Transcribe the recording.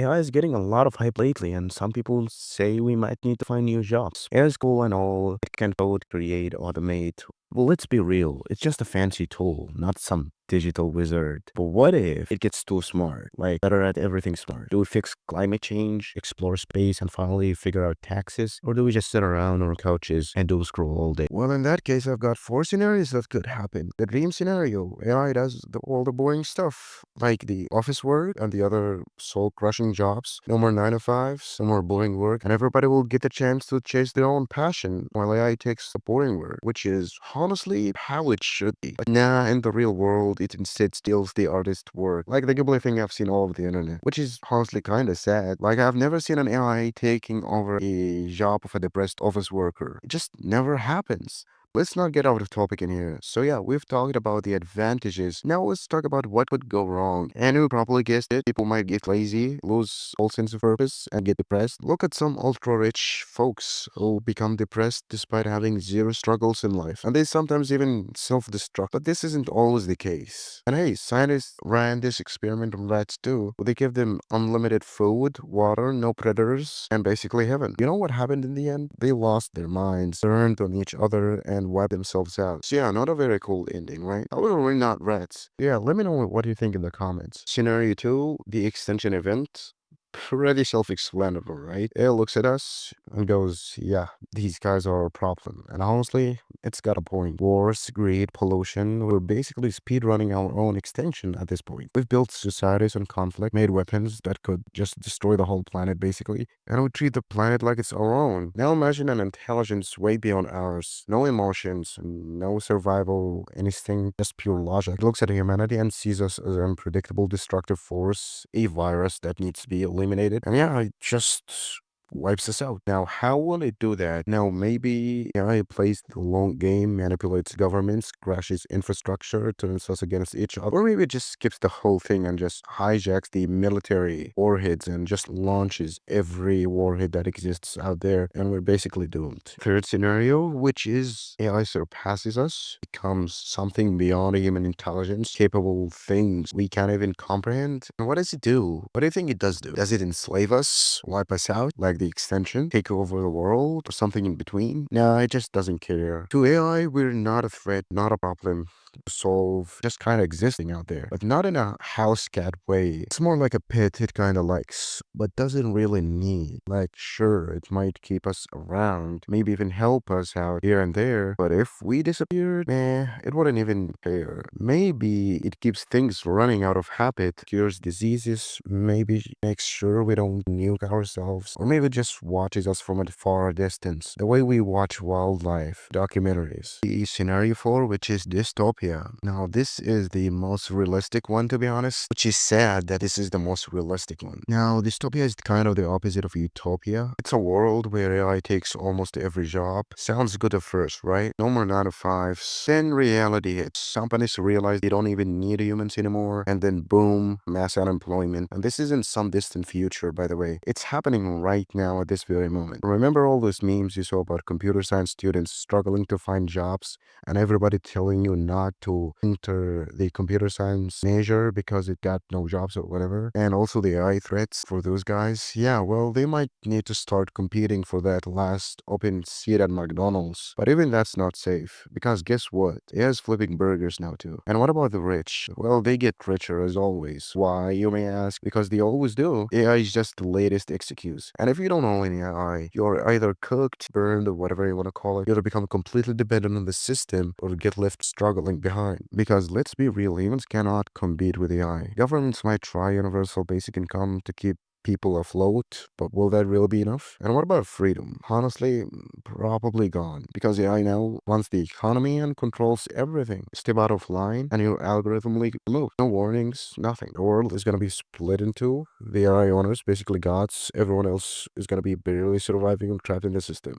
AI is getting a lot of hype lately, and some people say we might need to find new jobs. AI is cool and all. It can code, create, automate. Well, let's be real. It's just a fancy tool, not some digital wizard. But what if it gets too smart? Like, better at everything smart? Do we fix climate change, explore space, and finally figure out taxes? Or do we just sit around on our couches and do scroll all day? Well, in that case, I've got four scenarios that could happen. The dream scenario, AI does all the boring stuff, like the office work and the other soul-crushing jobs. No more 9 to 5s, no more boring work, and everybody will get the chance to chase their own passion while AI takes the boring work, which is honestly how it should be. But nah, in the real world, it instead steals the artist's work. Like the Ghibli thing I've seen all over the internet, which is honestly kinda sad. Like, I've never seen an AI taking over a job of a depressed office worker. It just never happens. Let's not get out of topic in here. So yeah, we've talked about the advantages. Now let's talk about what could go wrong. And you probably guessed it, people might get lazy, lose all sense of purpose, and get depressed. Look at some ultra-rich folks who become depressed despite having zero struggles in life. And they sometimes even self-destruct. But this isn't always the case. And hey, scientists ran this experiment on rats too. They gave them unlimited food, water, no predators, and basically heaven. You know what happened in the end? They lost their minds, turned on each other, and wipe themselves out. So yeah, not a very cool ending, right? However, we're not rats. Yeah, let me know what you think in the comments. Scenario 2, the extension event. Pretty self-explanatory, right? It looks at us and goes, yeah, these guys are a problem. And honestly, it's got a point. Wars, greed, pollution, we're basically speedrunning our own extinction at this point. We've built societies on conflict, made weapons that could just destroy the whole planet, basically, and we treat the planet like it's our own. Now imagine an intelligence way beyond ours. No emotions, no survival instinct, just pure logic. It looks at humanity and sees us as an unpredictable, destructive force, a virus that needs to be eliminated. And yeah, it just wipes us out. Now, how will it do that? Now, maybe AI plays the long game, manipulates governments, crashes infrastructure, turns us against each other, or maybe it just skips the whole thing and just hijacks the military warheads and just launches every warhead that exists out there, and we're basically doomed. Third scenario, which is AI surpasses us, becomes something beyond human intelligence, capable of things we can't even comprehend. And what does it do? What do you think it does do? Does it enslave us, wipe us out, like the extension, take over the world, or something in between? Nah, it just doesn't care. To AI, we're not a threat, not a problem to solve, just kind of existing out there, but not in a house cat way. It's more like a pet it kind of likes, but doesn't really need. Like, sure, it might keep us around, maybe even help us out here and there, but if we disappeared, it wouldn't even care. Maybe it keeps things running out of habit, cures diseases, maybe makes sure we don't nuke ourselves, or maybe just watches us from a far distance, the way we watch wildlife documentaries. The scenario 4, which is dystopia. Now, this is the most realistic one, to be honest, which is sad that this is the most realistic one. Now, dystopia is kind of the opposite of utopia. It's a world where AI takes almost every job. Sounds good at first, right? No more 9 to 5s. Then reality hits. Companies realize they don't even need humans anymore, and then boom, mass unemployment. And this isn't some distant future, by the way. It's happening right now at this very moment. Remember all those memes you saw about computer science students struggling to find jobs, and everybody telling you not to enter the computer science major because it got no jobs or whatever? And also the AI threats for those guys. Yeah, well, they might need to start competing for that last open seat at McDonald's. But even that's not safe, because guess what? AI is flipping burgers now too. And what about the rich? Well, they get richer as always. Why, you may ask? Because they always do. AI is just the latest excuse. And if you don't own any AI, you're either cooked, burned, or whatever you want to call it. You either become completely dependent on the system or get left struggling behind. Because let's be real, humans cannot compete with AI. Governments might try universal basic income to keep people afloat, but will that really be enough? And what about freedom? Honestly, probably gone. Because AI now runs the economy and controls everything. Step out of line and you're algorithmically moved. No warnings, nothing. The world is going to be split in two. The AI owners, basically gods. Everyone else is going to be barely surviving and trapped in the system.